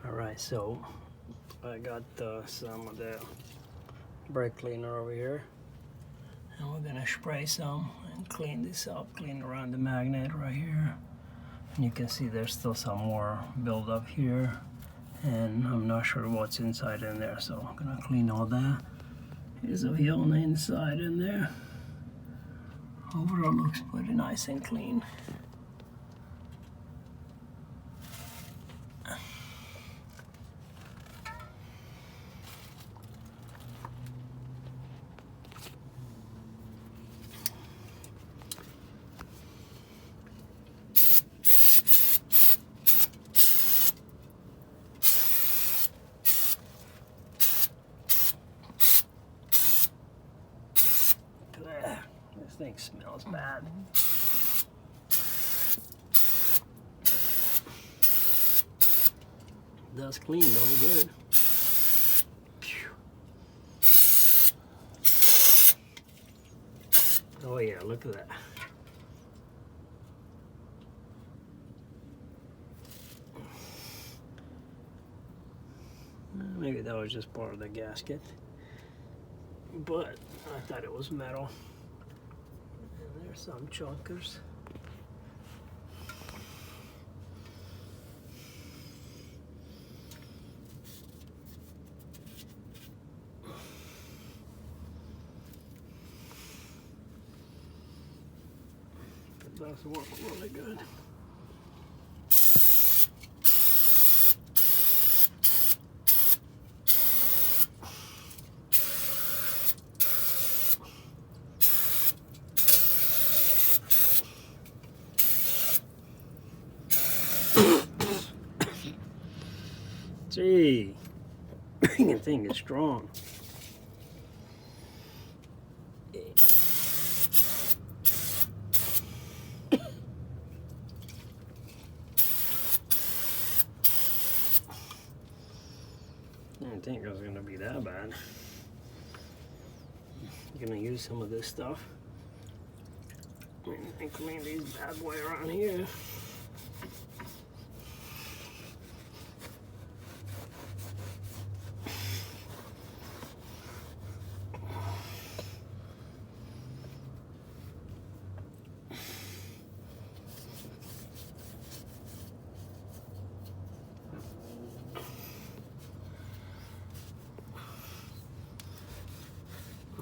Alright, so I got some of the brake cleaner over here, and we're gonna spray some and clean this up, clean around the magnet right here. And you can see there's still some more buildup here, and I'm not sure what's inside in there, so I'm gonna clean all that. Here's a wheel on the inside in there. Overall looks pretty nice and clean. This thing smells bad. Does clean though, good. Phew. Oh yeah, look at that. Maybe that was just part of the gasket, but I thought it was metal. And there's some chunkers. It does work really good. Gee, the thing is strong. I didn't think it was going to be that bad. I'm going to use some of this stuff and clean these bad boy around here.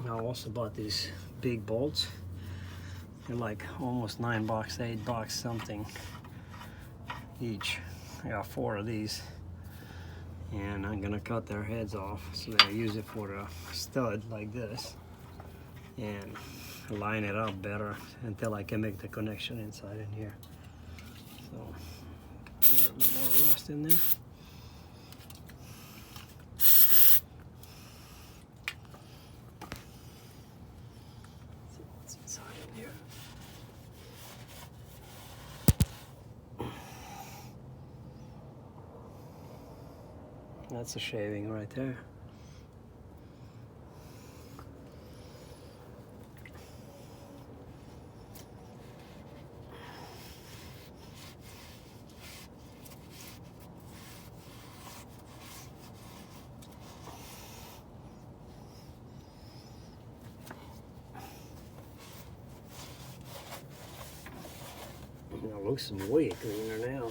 I also bought these big bolts. They're like almost $9, $8 something each. I got 4 of these, and I'm gonna cut their heads off so that I use it for a stud like this and line it up better until I can make the connection inside in here. So a little bit more rust in there. That's a shaving right there. It looks way cleaner now.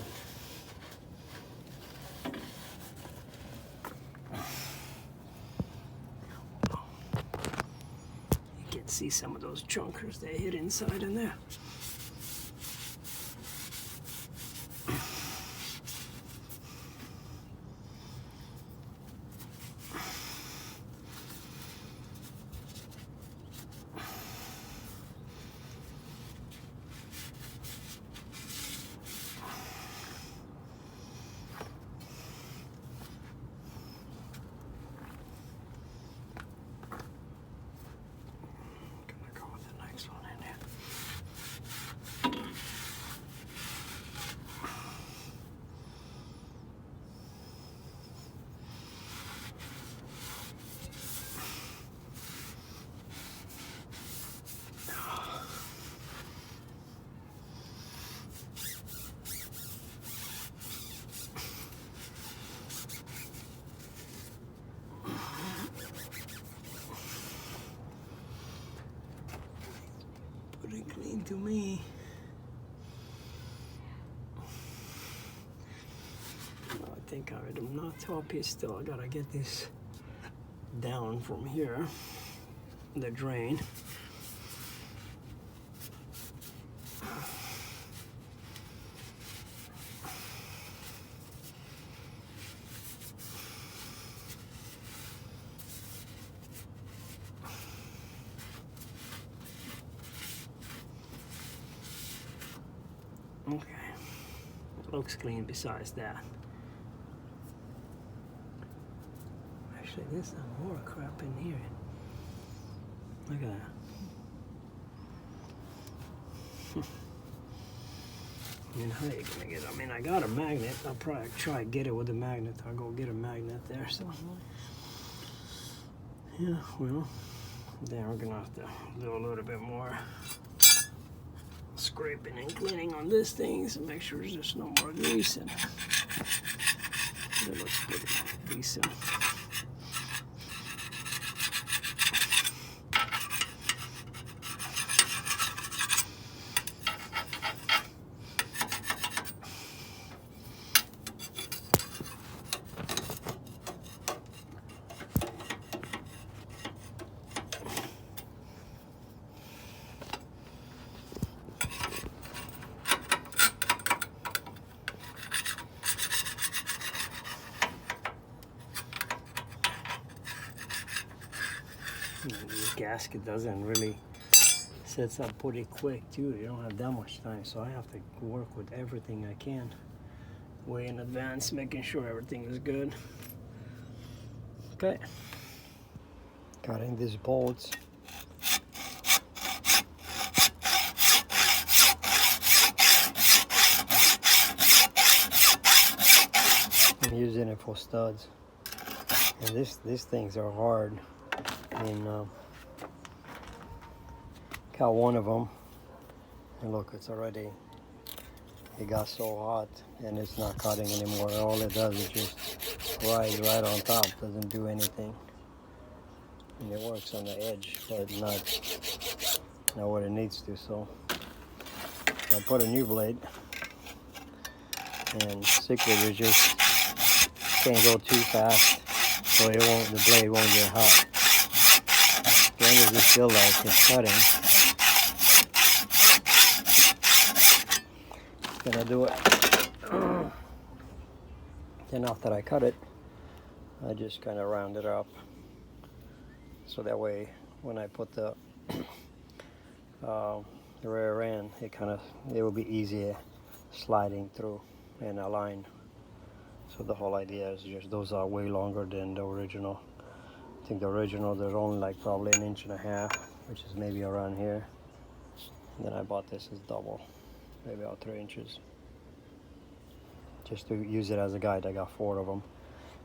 See some of those chunkers they hid inside in there. to me. I think I'm not top here still. I gotta get this down from here, the drain. Okay, it looks clean besides that. Actually, there's some more crap in here. Look at that. I mean, how are you gonna get it? I mean, I got a magnet. I'll probably try to get it with a magnet. I'll go get a magnet there. So, yeah, well, then we're gonna have to do a little bit more scraping and cleaning on this thing to make sure there's just no more grease in it. It looks pretty decent. This gasket doesn't really sets up pretty quick too. You don't have that much time, so I have to work with everything I can way in advance, making sure everything is good. Okay, cutting these bolts. I'm using it for studs, and these things are hard. I mean, got one of them, and look, it's already, it got so hot, and it's not cutting anymore. All it does is just rise right on top, doesn't do anything. And it works on the edge, but not what it needs to. So I put a new blade, and secret, just can't go too fast, so the blade won't get hot. As long as you feel like it's cutting, it's gonna do it. Then after I cut it, I just kind of round it up, so that way when I put the rear end, it will be easier sliding through and align. So the whole idea is just those are way longer than the original. I think the original, there's only like probably 1.5 inches, which is maybe around here. And then I bought this as double, maybe about 3 inches. Just to use it as a guide. I got 4 of them.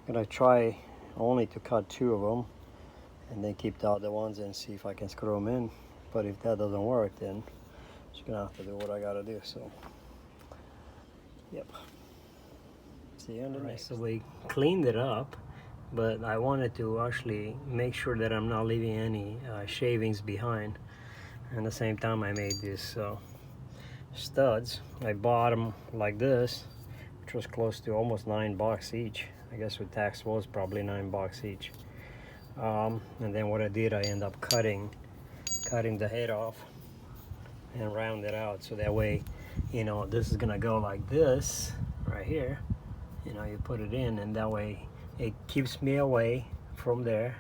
I'm gonna try only to cut 2 of them, and then keep the other ones and see if I can screw them in. But if that doesn't work, then I'm just gonna have to do what I gotta do. So, yep. See you on the next. So we cleaned it up, but I wanted to actually make sure that I'm not leaving any shavings behind. And at the same time, I made these studs. I bought them like this, which was close to almost $9 each. I guess with tax was probably $9 each. And then what I did, I end up cutting the head off and round it out, so that way, you know, this is gonna go like this right here. You know, you put it in, and that way it keeps me away from there,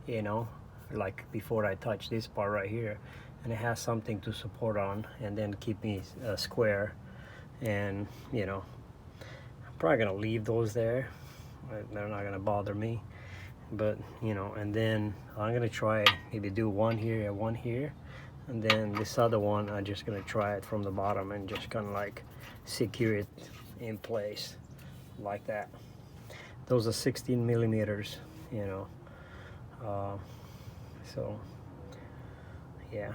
you know, like before I touch this part right here, and it has something to support on, and then keep me square. And you know, I'm probably gonna leave those there. They're not gonna bother me, but you know, and then I'm gonna try maybe do one here and one here, and then this other one I'm just gonna try it from the bottom and just kind of like secure it in place like that. Those are 16 millimeters, you know. So yeah,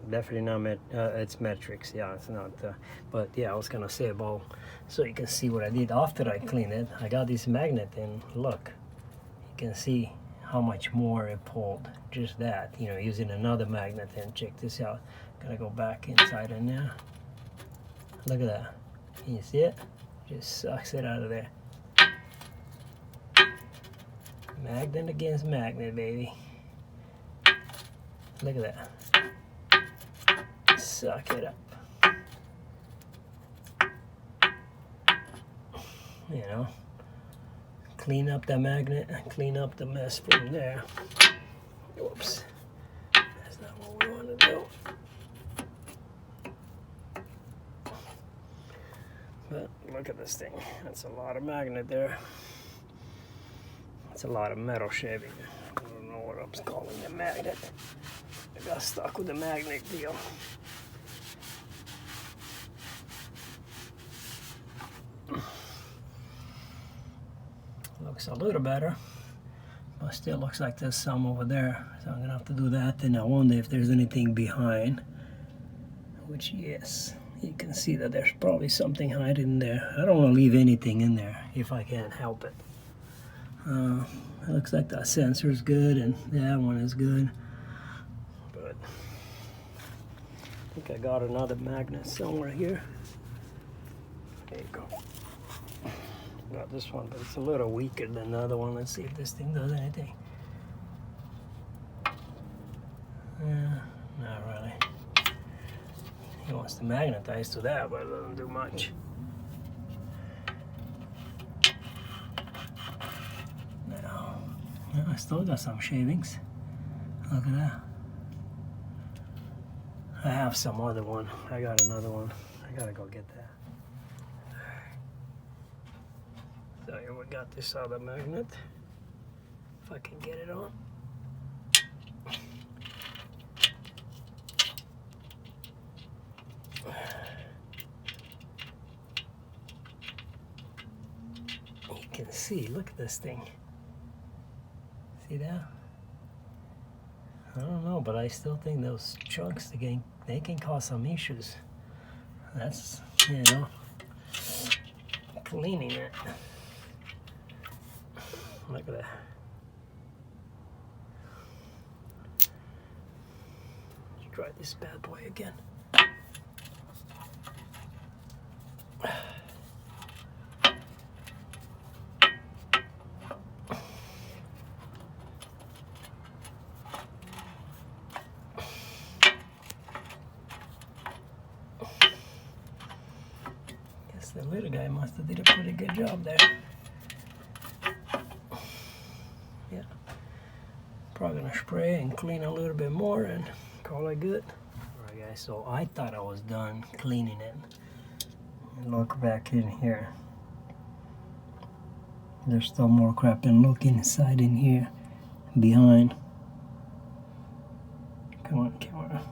definitely not it's metrics. Yeah, it's not. But yeah, I was gonna say about, so you can see what I did after I cleaned it. I got this magnet, and look, you can see how much more it pulled. Just that, you know, using another magnet. And check this out. Gotta go back inside in there. Look at that. Can you see it? Just sucks it out of there. Magnet against magnet, baby. Look at that. Suck it up. You know, clean up the magnet and clean up the mess from there. Whoops. That's not what we want to do. But look at this thing. That's a lot of magnet there. That's a lot of metal shaving. I don't know what I'm calling the magnet. I got stuck with the magnet deal. Looks a little better, but still looks like there's some over there. So I'm gonna have to do that. Then I wonder if there's anything behind, which yes, you can see that there's probably something hiding there. I don't want to leave anything in there if I can help it. It looks like that sensor is good and that one is good, but I think I got another magnet somewhere here. There you go. Got this one, but it's a little weaker than the other one. Let's see if this thing does anything. Not really. He wants to magnetize to that, but it doesn't do much. Now, I still got some shavings. Look at that. I have some other one. I got another one. I gotta go get that. So here we got this other magnet. If I can get it on. You can see, look at this thing. See that? I don't know, but I still think those chunks, they can cause some issues. That's, you know, cleaning it. Look at that. Let's try this bad boy again. Guess the little guy must have did a pretty good job there. Yeah, probably gonna spray and clean a little bit more and call it good. Alright guys, so I thought I was done cleaning it. Look back in here. There's still more crap, and look inside in here, behind. Come on, camera.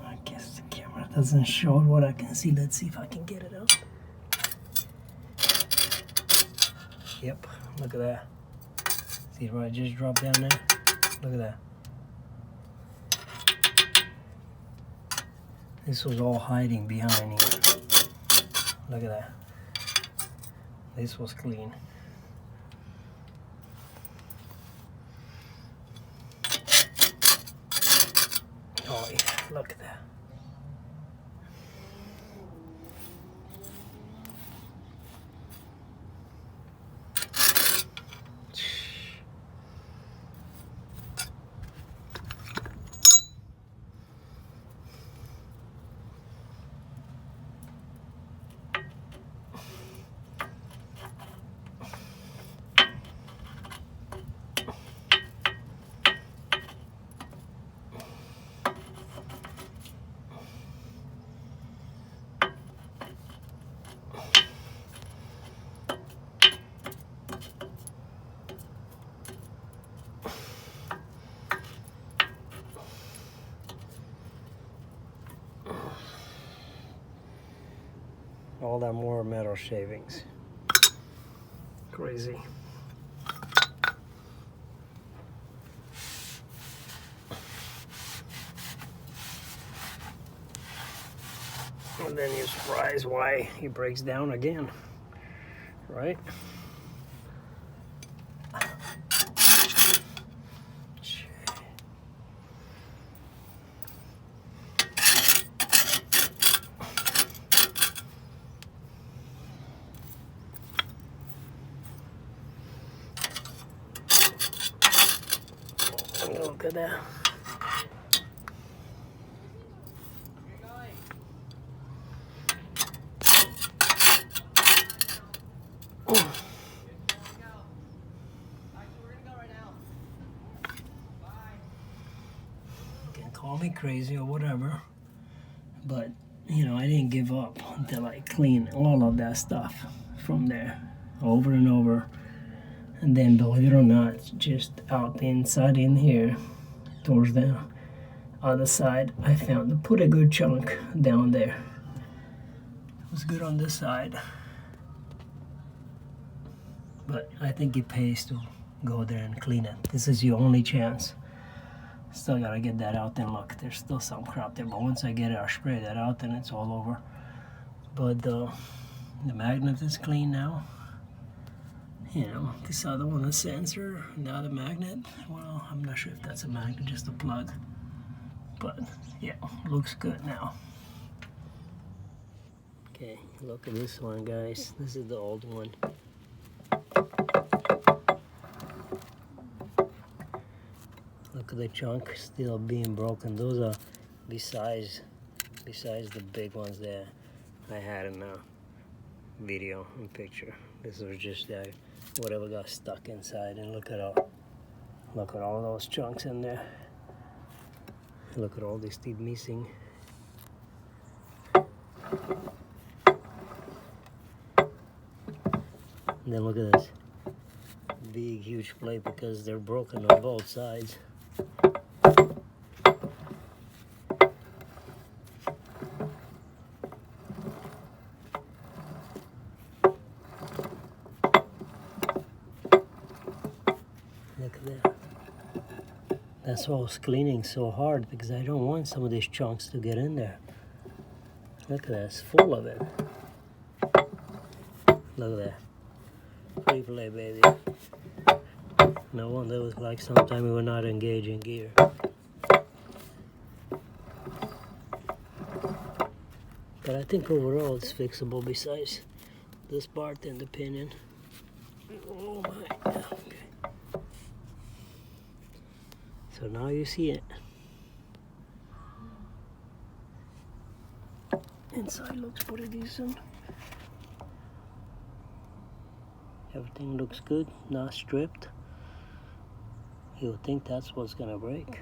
I guess the camera doesn't show what I can see. Let's see if I can get it out. Yep, look at that. See where I just dropped down there? Look at that. This was all hiding behind here. Look at that. This was clean. Oh yeah, look at that. All that more metal shavings. Crazy. And then you're surprised why he breaks down again, right? at that. You can call me crazy or whatever, but you know, I didn't give up until I cleaned all of that stuff from there over and over. And then, believe it or not, just out the inside in here towards the other side, I found a pretty good chunk down there. It was good on this side, but I think it pays to go there and clean it. This is your only chance. Still gotta get that out. And look, there's still some crap there, but once I get it, I'll spray that out and it's all over. But the magnet is clean now. You know, this other one, a sensor, the other magnet, well, I'm not sure if that's a magnet, just a plug. But yeah, looks good now. Okay, look at this one, guys. This is the old one. Look at the chunk still being broken. Those are besides the big ones that I had in the video and picture. This was just whatever got stuck inside. And look at all those chunks in there. Look at all these teeth missing. And then look at this big huge plate because they're broken on both sides. Look at that. That's why I was cleaning so hard, because I don't want some of these chunks to get in there. Look at that, it's full of it. Look at that. Free play, baby. No wonder it was like sometime we were not engaging gear. But I think overall it's fixable besides this part and the pinion. Oh my, okay. So now you see it. Inside looks pretty decent. Everything looks good, not stripped. You would think that's what's gonna break.